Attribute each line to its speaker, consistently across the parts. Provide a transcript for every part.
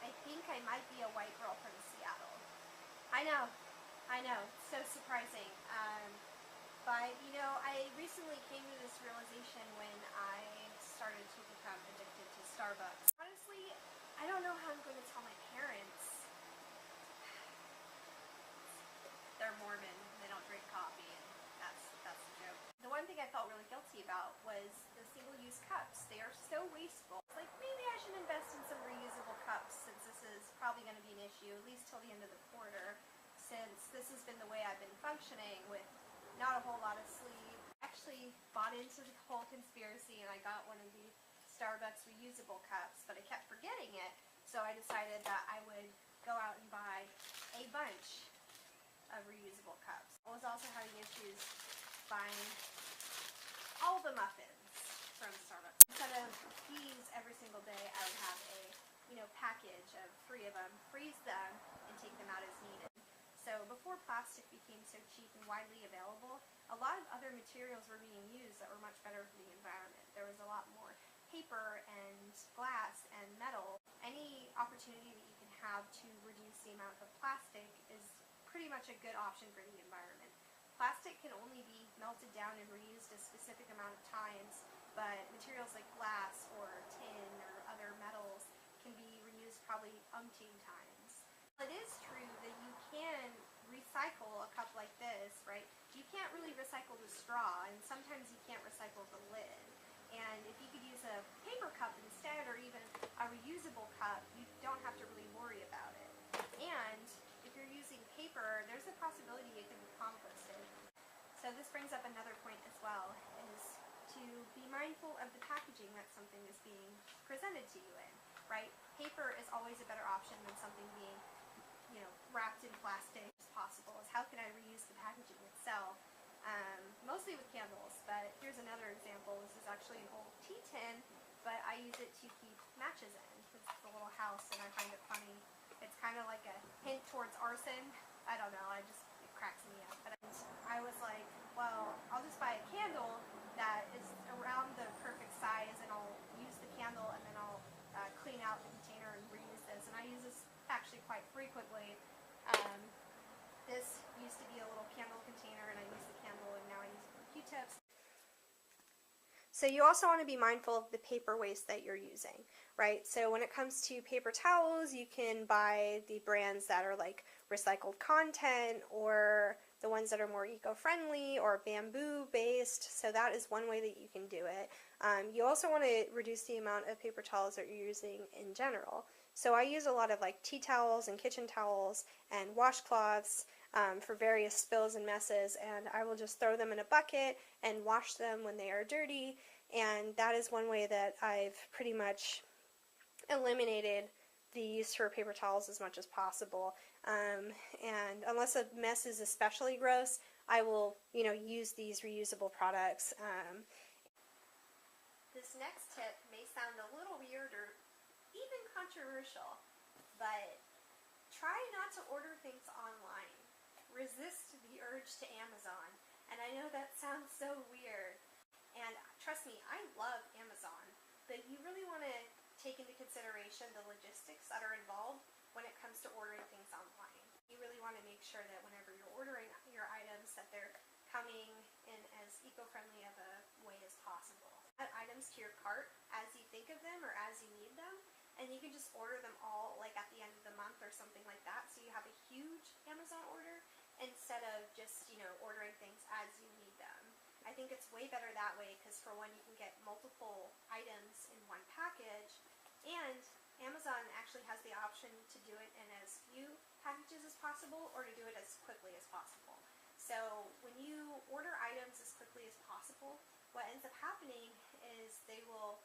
Speaker 1: I think I might be a white girl from Seattle. I know, it's so surprising. But, you know, I recently came to this realization when I started to become addicted to Starbucks. Honestly, I don't know how I'm going to tell my parents. They're Mormon, they don't drink coffee, and that's the joke. The one thing I felt really guilty about was the single-use cups. They are so wasteful. It's like, maybe I should invest in some reusable cups since this is probably going to be an issue, at least till the end of the quarter, since this has been the way I've been functioning with not a whole lot of sleep. I actually bought into the whole conspiracy and I got one of the Starbucks reusable cups, but I kept forgetting it, so I decided that I would go out and buy a bunch of reusable cups. I was also having issues buying all the muffins from Starbucks. Instead of these every single day, I would have a package of 3 of them, freeze them, and take them out as needed. So before plastic became so cheap and widely available, a lot of other materials were being used that were much better for the environment. There was a lot more paper and glass and metal. Any opportunity that you can have to reduce the amount of plastic is pretty much a good option for the environment. Plastic can only be melted down and reused a specific amount of times, but materials like glass or tin or other metals can be reused probably umpteen times. It is true that you can recycle a cup like this, right? You can't really recycle the straw, and sometimes you can't recycle the lid. And if you could use a paper cup instead, or even a reusable cup, you don't have to really worry about it. And if you're using paper, there's a possibility it can be composted. So this brings up another point as well, is to be mindful of the packaging that something is being presented to you in, right? Paper is always a better option than something being wrapped in plastic as possible. Is how can I reuse the packaging itself? Mostly with candles, but here's another example. This is actually an old tea tin, but I use it to keep matches in. It's a little house, and I find it funny. It's kind of like a hint towards arson. I don't know, it cracks me up. But I was like, well, I'll just buy a candle that is around the perfect size, and I'll use the candle, and then I'll clean out the container and reuse this. And I use this actually quite frequently. This used to be a little candle container, and I use the candle, and now I use it for Q-tips. So you also want to be mindful of the paper waste that you're using, right? So when it comes to paper towels, you can buy the brands that are like recycled content, or the ones that are more eco-friendly or bamboo-based. So that is one way that you can do it. You also want to reduce the amount of paper towels that you're using in general. So I use a lot of like tea towels and kitchen towels and washcloths for various spills and messes, and I will just throw them in a bucket and wash them when they are dirty, and that is one way that I've pretty much eliminated the use for paper towels as much as possible. And unless a mess is especially gross, I will, use these reusable products. This next tip may sound a little weird or even controversial, but try not to order things online. Resist the urge to Amazon. And I know that sounds so weird. And trust me, I love Amazon, but you really want to take into consideration the logistics that are involved when it comes to ordering things online. You really want to make sure that whenever you're ordering your items, that they're coming in as eco-friendly of a way as possible. Add items to your cart as you think of them or as you need them, and you can just order them all like at the end of the month or something like that, so you have a huge Amazon order instead of just, ordering things as you need them. I think it's way better that way because, for one, you can get multiple items in one package, and Amazon actually has the option to do it in as few packages as possible or to do it as quickly as possible. So when you order items as quickly as possible, what ends up happening is they will,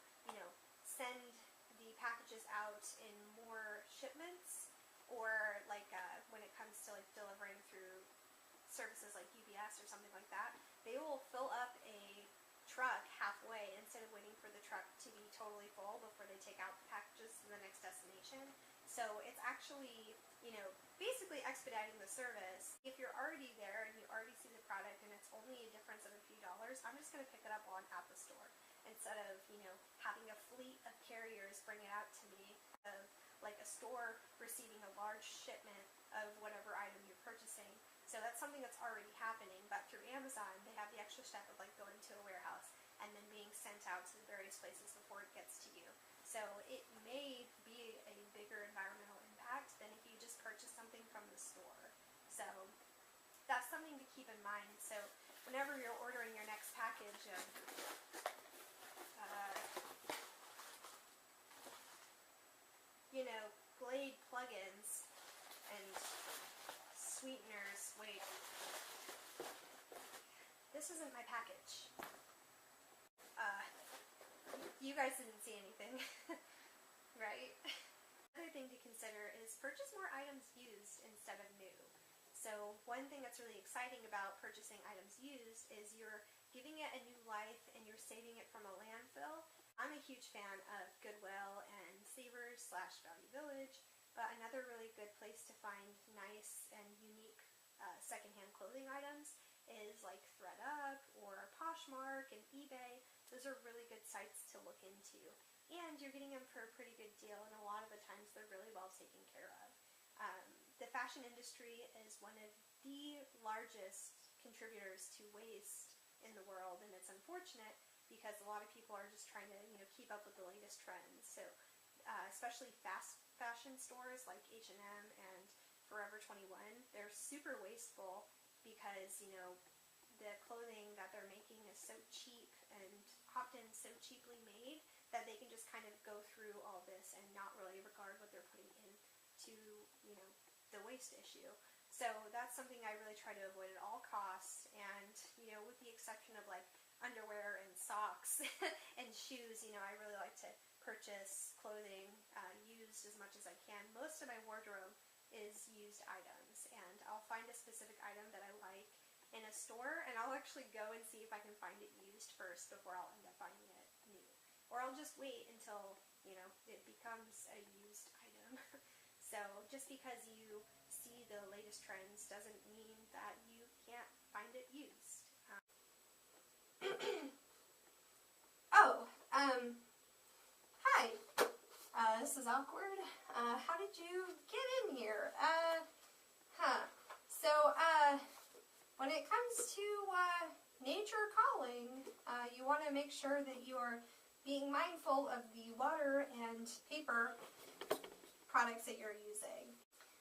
Speaker 1: send the packages out in more shipments, or like when it comes to like delivering through services like UPS or something like that, they will fill up a truck halfway instead of waiting for the truck to be totally full before they take out the packages to the next destination. So it's actually, basically expediting the service. If you're already there and you already see the product and it's only a difference of a few dollars, I'm just going to pick it up at the store instead of, having a fleet of carriers bring it out to me, of like a store receiving a large shipment of whatever item you're purchasing. So that's something that's already happening, but through Amazon, they have the extra step of like going to a warehouse and then being sent out to the various places before it gets to you. So it may be a bigger environmental impact than if you just purchase something from the store. So that's something to keep in mind. So whenever you're ordering your next package of Glade plugins and sweeteners. Wait, this isn't my package. You guys didn't see anything, right? Another thing to consider is purchase more items used instead of new. So one thing that's really exciting about purchasing items used is you're giving it a new life and you're saving it from a landfill. I'm a huge fan of Goodwill and Savers/Value Village, but another really good place to find nice and unique secondhand clothing items is like ThredUp or Poshmark and eBay. Those are really good sites to look into. And you're getting them for a pretty good deal, and a lot of the times they're really well taken care of. The fashion industry is one of the largest contributors to waste in the world, and it's unfortunate because a lot of people are just trying to keep up with the latest trends. So especially fast fashion stores like H&M and Forever 21, they're super wasteful because the clothing that they're making is so cheap and often so cheaply made that they can just kind of go through all this and not really regard what they're putting into the waste issue. So that's something I really try to avoid at all costs, and with the exception of like underwear and socks and shoes, I really like to purchase clothing used as much as I can. Most of my wardrobe is used items, and I'll find a specific item that I like in a store, and I'll actually go and see if I can find it used first before I'll end up finding it new. Or I'll just wait until, it becomes a used item. So just because you see the latest trends doesn't mean that you can't find it used. Hi. This is awkward. How did you get in here? So, when it comes to nature calling, you want to make sure that you are being mindful of the water and paper products that you're using.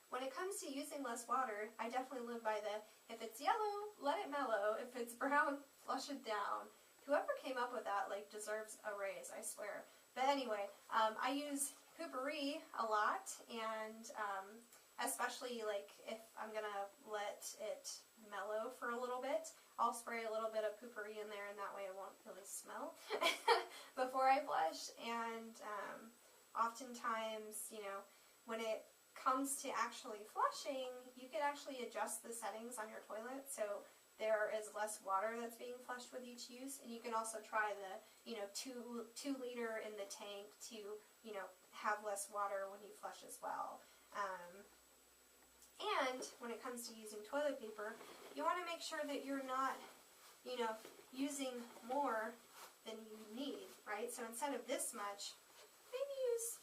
Speaker 1: When it comes to using less water, I definitely live by the, if it's yellow, let it mellow. If it's brown, flush it down. Whoever came up with that, deserves a raise, I swear. But anyway, I use Poo-Pourri a lot, and especially, if I'm gonna let it mellow for a little bit, I'll spray a little bit of Poo-Pourri in there, and that way it won't really smell before I flush. And oftentimes, when it comes to actually flushing, you can actually adjust the settings on your toilet so there is less water that's being flushed with each use. And you can also try the 2 liter in the tank to have less water when you flush as well. And when it comes to using toilet paper, you want to make sure that you're not using more than you need, right? So instead of this much, maybe use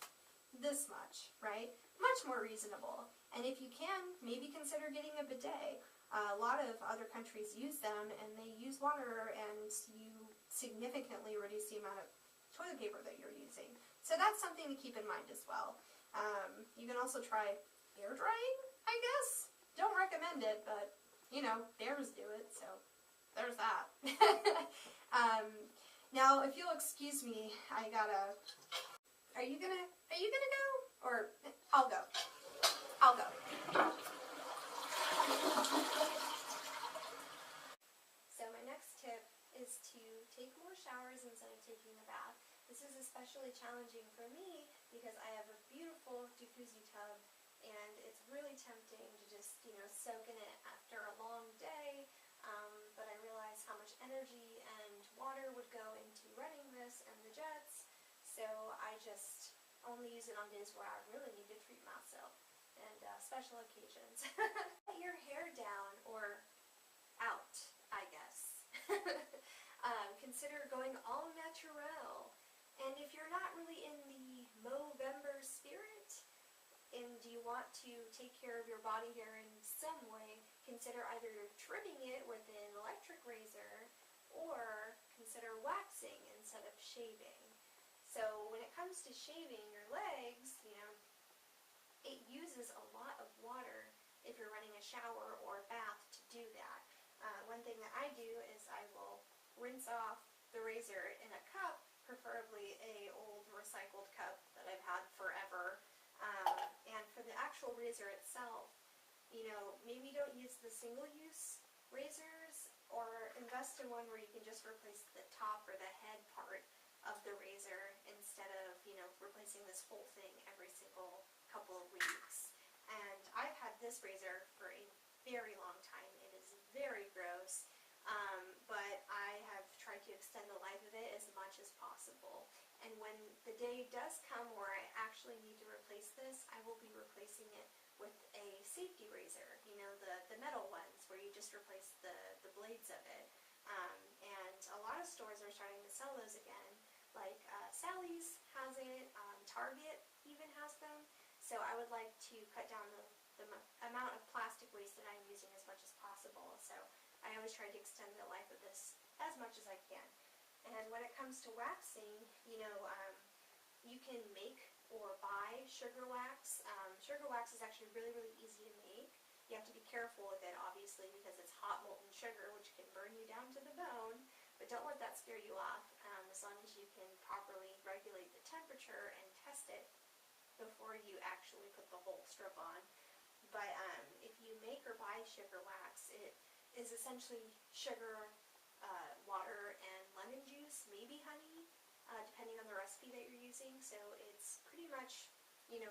Speaker 1: this much, right? Much more reasonable. And if you can, maybe consider getting a bidet. A lot of other countries use them, and they use water, and you significantly reduce the amount of toilet paper that you're using. So that's something to keep in mind as well. You can also try air drying, I guess. Don't recommend it, but, bears do it, so there's that. Now, if you'll excuse me, I gotta... Are you gonna go? Or, I'll go. I'll go. So my next tip is to take more showers instead of taking a bath. This is especially challenging for me because I have a beautiful jacuzzi tub, and it's really tempting to just, soak in it after a long day, but I realize how much energy and water would go into running this and the jets, so I just only use it on days where I really need to treat myself, and special occasions. Get your hair down, or out, I guess. Consider going all natural. And if you're not really in the Movember spirit, and you want to take care of your body hair in some way, consider either trimming it with an electric razor or consider waxing instead of shaving. So when it comes to shaving your legs, it uses a lot of water if you're running a shower or a bath to do that. One thing that I do is I will rinse off the razor in a cup, preferably a old recycled cup that I've had forever. And for the actual razor itself, maybe don't use the single-use razors, or invest in one where you can just replace the top or the head part of the razor instead of, replacing this whole thing every single couple of weeks. And I've had this razor for a very long time. It is very gross, but I have tried to extend the life of it as much as possible. And when the day does come where I actually need to replace this, I will be replacing it with a safety razor, the metal ones where you just replace the blades of it. And a lot of stores are starting to sell those again, like Sally's has it, Target even has them. So I would like to cut down the amount of plastic waste that I'm using as much as possible. So I always try to extend the life of this as much as I can. And when it comes to waxing, you can make or buy sugar wax. Sugar wax is actually really, really easy to make. You have to be careful with it, obviously, because it's hot molten sugar, which can burn you down to the bone. But don't let that scare you off, as long as you can properly regulate the temperature and test it before you actually put the whole strip on. But if you make or buy sugar wax, it is essentially sugar, water, and lemon juice, maybe honey, depending on the recipe that you're using. So it's pretty much,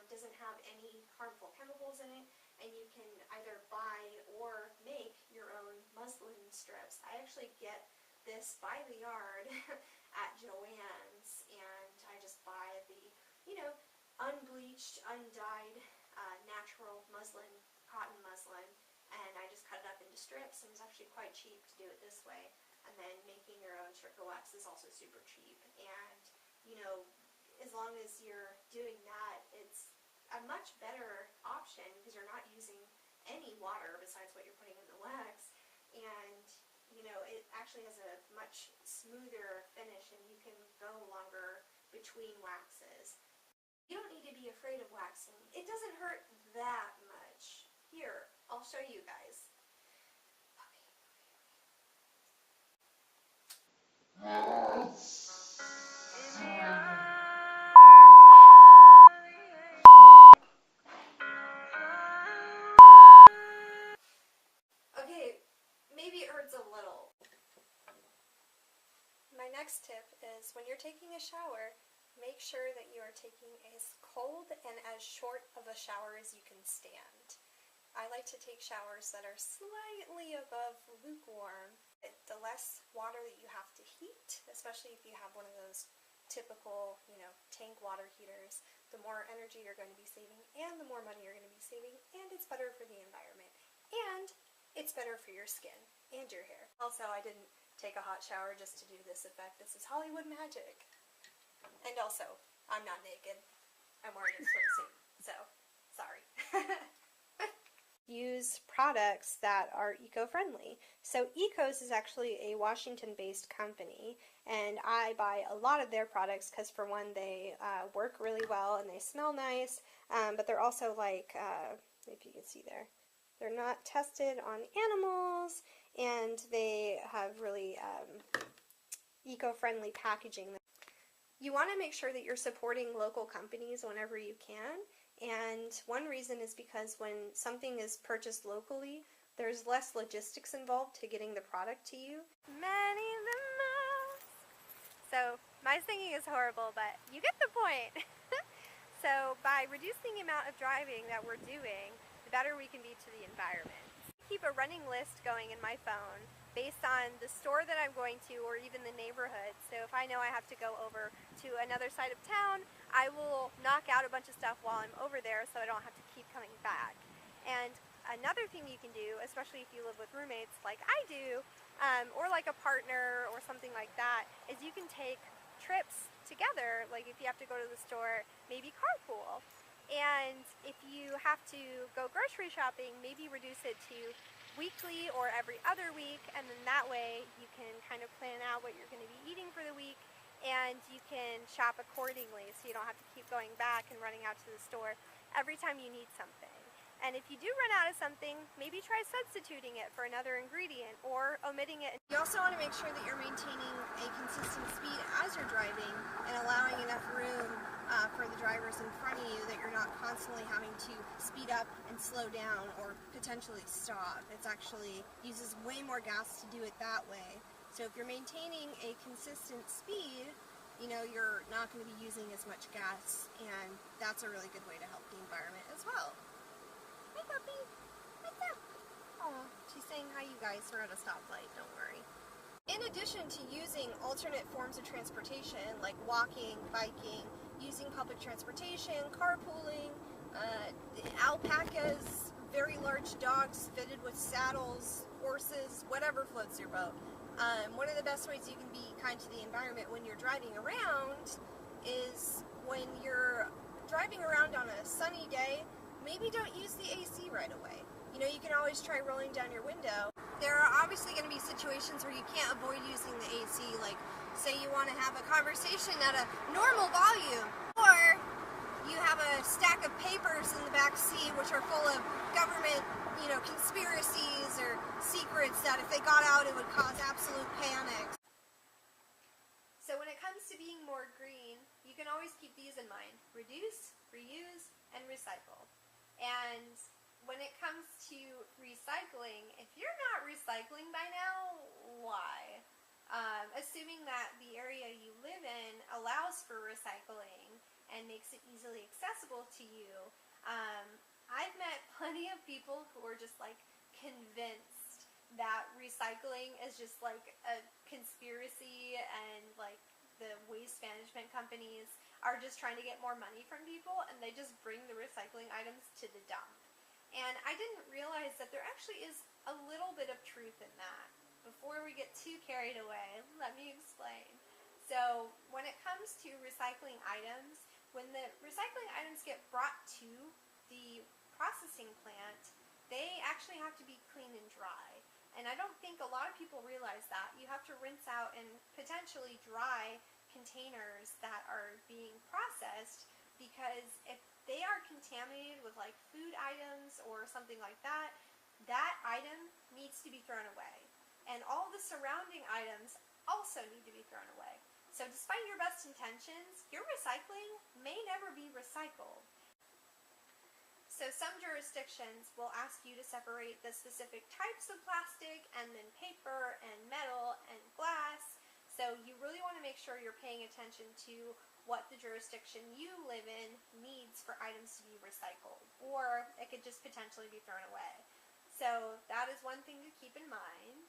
Speaker 1: doesn't have any harmful chemicals in it, and you can either buy or make your own muslin strips. I actually get this by the yard at Joann's, and I just buy the, unbleached, undyed, natural muslin, cotton muslin, and I just cut it up into strips, and it's actually quite cheap to do it this way. And then making your own sugar wax is also super cheap, and, as long as you're doing that, it's a much better option because you're not using any water besides what you're putting in the wax, and it actually has a much smoother finish, and you can go longer between waxes. You don't need to be afraid of waxing. It doesn't hurt that much. Here, I'll show you guys. Okay, maybe it hurts a little. My next tip is when you're taking a shower, make sure that you are taking as cold and as short of a shower as you can stand. I like to take showers that are slightly above lukewarm. The less water that you have to heat, especially if you have one of those typical, tank water heaters, the more energy you're going to be saving and the more money you're going to be saving, and it's better for the environment. And it's better for your skin and your hair. Also, I didn't take a hot shower just to do this effect. This is Hollywood magic. And also, I'm not naked. I'm wearing a swimsuit, so sorry. Use products that are eco-friendly. So Ecos is actually a Washington-based company, and I buy a lot of their products because, for one, they work really well and they smell nice, but they're also like, if you can see there, they're not tested on animals, and they have really eco-friendly packaging. You want to make sure that you're supporting local companies whenever you can, and one reason is because when something is purchased locally, there's less logistics involved to getting the product to you. Manny the Mouse! So, my singing is horrible, but you get the point. So, by reducing the amount of driving that we're doing, the better we can be to the environment. I keep a running list going in my phone based on the store that I'm going to or even the neighborhood. So if I know I have to go over to another side of town, I will knock out a bunch of stuff while I'm over there so I don't have to keep coming back. And another thing you can do, especially if you live with roommates like I do, or like a partner or something like that, is you can take trips together. Like if you have to go to the store, maybe carpool. And if you have to go grocery shopping, maybe reduce it to weekly or every other week, and then that way you can kind of plan out what you're going to be eating for the week, and you can shop accordingly so you don't have to keep going back and running out to the store every time you need something. And if you do run out of something, maybe try substituting it for another ingredient or omitting it. You also want to make sure that you're maintaining a consistent speed as you're driving and allowing enough room for the drivers in front of you, that you're not constantly having to speed up and slow down or potentially stop. It actually uses way more gas to do it that way. So if you're maintaining a consistent speed, you know, you're not going to be using as much gas, and that's a really good way to help the environment as well. Hi, puppy. What's up? Oh, she's saying hi, you guys. We're at a stoplight, don't worry. In addition to using alternate forms of transportation, like walking, biking, using public transportation, carpooling, alpacas, very large dogs fitted with saddles, horses, whatever floats your boat. One of the best ways you can be kind to the environment when you're driving around is when you're driving around on a sunny day, maybe don't use the AC right away. You know, you can always try rolling down your window. There are obviously going to be situations where you can't avoid using the AC, like say you want to have a conversation at a normal volume, or you have a stack of papers in the back seat which are full of government, you know, conspiracies or secrets that if they got out it would cause absolute panic. So when it comes to being more green, you can always keep these in mind: reduce, reuse, and recycle. And when it comes to recycling, if you're not recycling by now, why? Assuming that the area you live in allows for recycling and makes it easily accessible to you, I've met plenty of people who are just like convinced that recycling is just like a conspiracy, and like the waste management companies are just trying to get more money from people, and they just bring the recycling items to the dump. And I didn't realize that there actually is a little bit of truth in that. Before we get too carried away, let me explain. So when it comes to recycling items, when the recycling items get brought to the processing plant, they actually have to be clean and dry. And I don't think a lot of people realize that. You have to rinse out and potentially dry containers that are being processed, because if they are contaminated with like food items or something like that, that item needs to be thrown away. And all the surrounding items also need to be thrown away. So despite your best intentions, your recycling may never be recycled. So some jurisdictions will ask you to separate the specific types of plastic, and then paper and metal and glass. So you really want to make sure you're paying attention to what the jurisdiction you live in needs for items to be recycled, or it could just potentially be thrown away. So that is one thing to keep in mind.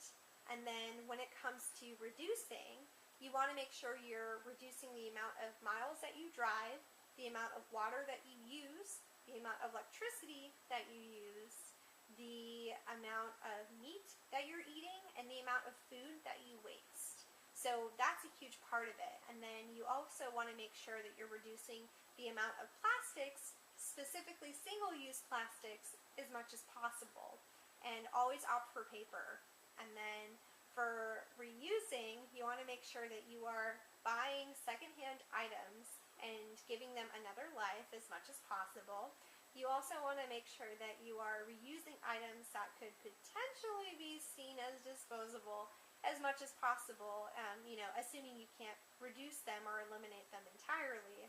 Speaker 1: And then when it comes to reducing, you want to make sure you're reducing the amount of miles that you drive, the amount of water that you use, the amount of electricity that you use, the amount of meat that you're eating, and the amount of food that you waste. So that's a huge part of it. And then you also want to make sure that you're reducing the amount of plastics, specifically single-use plastics, as much as possible. And always opt for paper. And then for reusing, you want to make sure that you are buying secondhand items and giving them another life as much as possible. You also want to make sure that you are reusing items that could potentially be seen as disposable as much as possible, you know, assuming you can't reduce them or eliminate them entirely.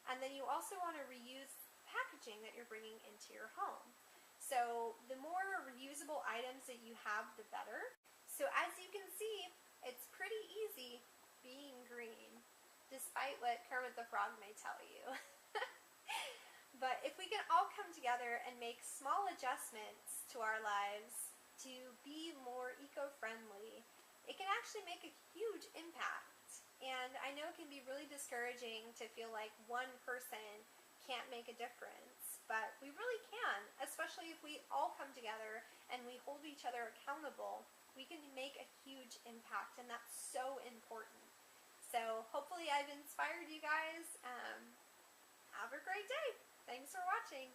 Speaker 1: And then you also want to reuse packaging that you're bringing into your home. So the more reusable items that you have, the better. So as you can see, it's pretty easy being green, despite what Kermit the Frog may tell you. But if we can all come together and make small adjustments to our lives to be more eco-friendly, it can actually make a huge impact. And I know it can be really discouraging to feel like one person can't make a difference, but we really can, especially if we all come together and we hold each other accountable. We can make a huge impact, and that's so important. So hopefully I've inspired you guys. Have a great day. Thanks for watching.